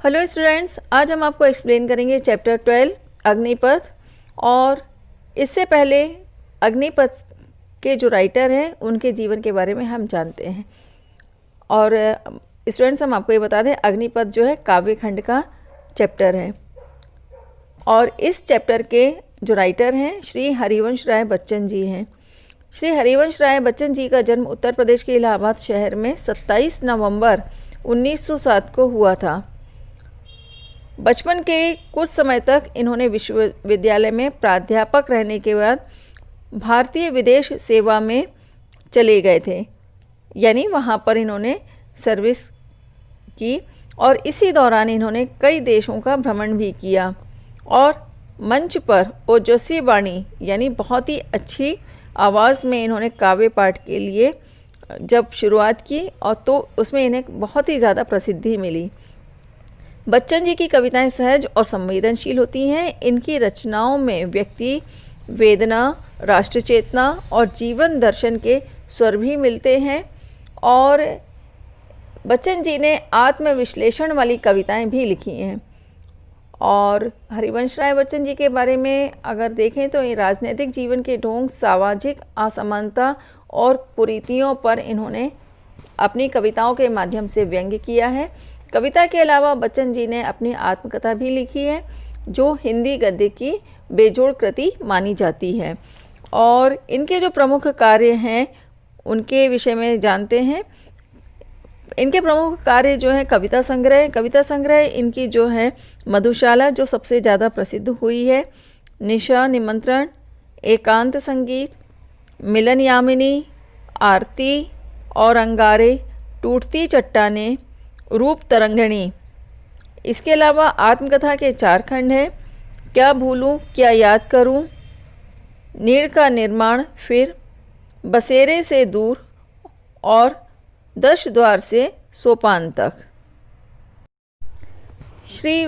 Hello students, आज हम आपको एक्सप्लेन करेंगे चैप्टर 12 अग्निपथ। और इससे पहले अग्निपथ के जो राइटर हैं उनके जीवन के बारे में हम जानते हैं। और स्टूडेंट्स, हम आपको ये बता दें, अग्निपथ जो है काव्य खंड का चैप्टर है। और इस चैप्टर के जो राइटर हैं श्री हरिवंश राय बच्चन जी हैं। श्री हरिवंश राय बच्चन जी का जन्म उत्तर प्रदेश के इलाहाबाद शहर में 27 नवंबर 1907 को हुआ था। बचपन के कुछ समय तक इन्होंने विश्वविद्यालय में प्राध्यापक रहने के बाद भारतीय विदेश सेवा में चले गए थे, यानी वहाँ पर इन्होंने सर्विस की। और इसी दौरान इन्होंने कई देशों का भ्रमण भी किया और मंच पर ओजस्वी वाणी यानी बहुत ही अच्छी आवाज़ में इन्होंने काव्य पाठ के लिए जब शुरुआत की और तो उसमें इन्हें बहुत ही ज़्यादा प्रसिद्धि मिली। बच्चन जी की कविताएं सहज और संवेदनशील होती हैं। इनकी रचनाओं में व्यक्ति वेदना, राष्ट्र चेतना और जीवन दर्शन के स्वर भी मिलते हैं। और बच्चन जी ने आत्मविश्लेषण वाली कविताएं भी लिखी हैं। और हरिवंश राय बच्चन जी के बारे में अगर देखें तो ये राजनीतिक जीवन के ढोंग, सामाजिक असमानता और कुरीतियों पर इन्होंने अपनी कविताओं के माध्यम से व्यंग्य किया है। कविता के अलावा बच्चन जी ने अपनी आत्मकथा भी लिखी है जो हिंदी गद्य की बेजोड़ कृति मानी जाती है। और इनके जो प्रमुख कार्य हैं उनके विषय में जानते हैं। इनके प्रमुख कार्य जो है कविता संग्रह इनकी जो है मधुशाला जो सबसे ज़्यादा प्रसिद्ध हुई है, निशा निमंत्रण, एकांत संगीत, मिलन यामिनी, आरती और अंगारे, टूटती चट्टानें, रूप तरंगिणी। इसके अलावा आत्मकथा के 4 खंड हैं, क्या भूलूं क्या याद करूं, नीड़ का निर्माण, फिर बसेरे से दूर और 10 द्वार से सोपान तक। श्री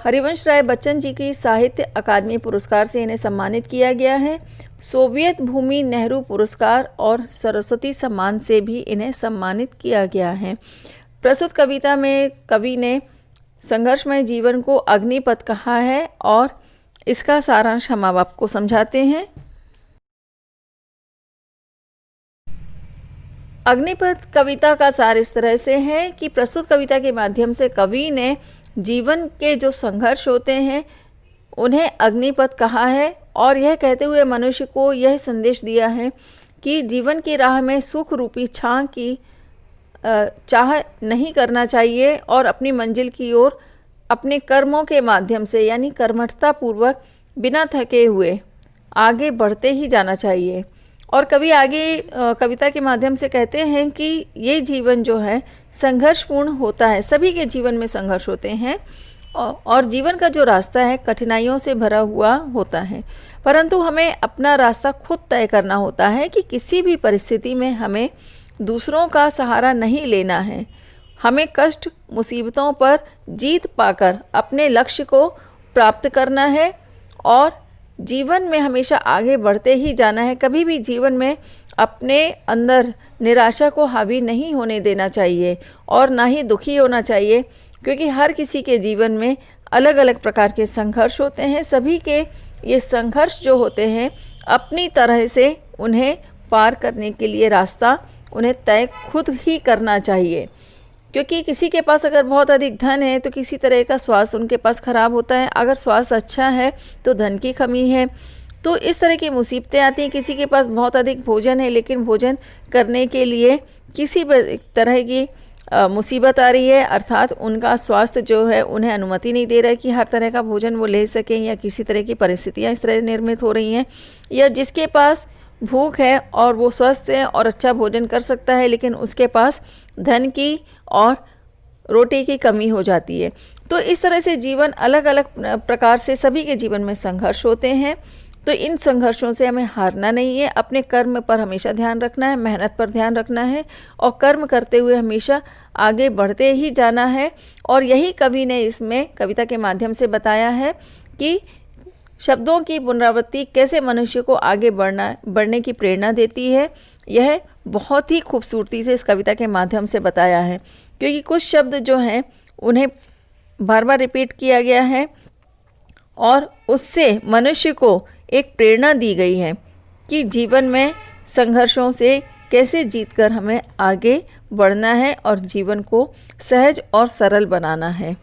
हरिवंश राय बच्चन जी की साहित्य अकादमी पुरस्कार से इन्हें सम्मानित किया गया है। सोवियत भूमि नेहरू पुरस्कार और सरस्वती सम्मान से भी इन्हें सम्मानित किया गया है। प्रस्तुत कविता में कवि ने संघर्षमय जीवन को अग्निपथ कहा है और इसका सारांश हम अब आपको समझाते हैं। अग्निपथ कविता का सार इस तरह से है कि प्रस्तुत कविता के माध्यम से कवि ने जीवन के जो संघर्ष होते हैं उन्हें अग्निपथ कहा है और यह कहते हुए मनुष्य को यह संदेश दिया है कि जीवन की राह में सुख रूपी छां की चाह नहीं करना चाहिए और अपनी मंजिल की ओर अपने कर्मों के माध्यम से यानी कर्मठता पूर्वक बिना थके हुए आगे बढ़ते ही जाना चाहिए। और कवि आगे कविता के माध्यम से कहते हैं कि ये जीवन जो है संघर्षपूर्ण होता है, सभी के जीवन में संघर्ष होते हैं और जीवन का जो रास्ता है कठिनाइयों से भरा हुआ होता है, परंतु हमें अपना रास्ता खुद तय करना होता है कि किसी भी परिस्थिति में हमें दूसरों का सहारा नहीं लेना है। हमें कष्ट मुसीबतों पर जीत पाकर अपने लक्ष्य को प्राप्त करना है और जीवन में हमेशा आगे बढ़ते ही जाना है। कभी भी जीवन में अपने अंदर निराशा को हावी नहीं होने देना चाहिए और ना ही दुखी होना चाहिए, क्योंकि हर किसी के जीवन में अलग अलग प्रकार के संघर्ष होते हैं। सभी के ये संघर्ष जो होते हैं अपनी तरह से उन्हें पार करने के लिए रास्ता उन्हें तय खुद ही करना चाहिए। क्योंकि किसी के पास अगर बहुत अधिक धन है तो किसी तरह का स्वास्थ्य उनके पास ख़राब होता है, अगर स्वास्थ्य अच्छा है तो धन की कमी है, तो इस तरह की मुसीबतें आती हैं। किसी के पास बहुत अधिक भोजन है लेकिन भोजन करने के लिए किसी तरह की मुसीबत आ रही है, अर्थात उनका स्वास्थ्य जो है उन्हें अनुमति नहीं दे रहा है कि हर तरह का भोजन वो ले सकें, या किसी तरह की परिस्थितियाँ इस तरह निर्मित हो रही हैं। या जिसके पास भूख है और वो स्वस्थ है और अच्छा भोजन कर सकता है लेकिन उसके पास धन की और रोटी की कमी हो जाती है। तो इस तरह से जीवन अलग अलग प्रकार से सभी के जीवन में संघर्ष होते हैं। तो इन संघर्षों से हमें हारना नहीं है, अपने कर्म पर हमेशा ध्यान रखना है, मेहनत पर ध्यान रखना है और कर्म करते हुए हमेशा आगे बढ़ते ही जाना है। और यही कवि ने इसमें कविता के माध्यम से बताया है कि शब्दों की पुनरावृत्ति कैसे मनुष्य को आगे बढ़ने की प्रेरणा देती है। यह बहुत ही खूबसूरती से इस कविता के माध्यम से बताया है, क्योंकि कुछ शब्द जो हैं उन्हें बार बार रिपीट किया गया है और उससे मनुष्य को एक प्रेरणा दी गई है कि जीवन में संघर्षों से कैसे जीतकर हमें आगे बढ़ना है और जीवन को सहज और सरल बनाना है।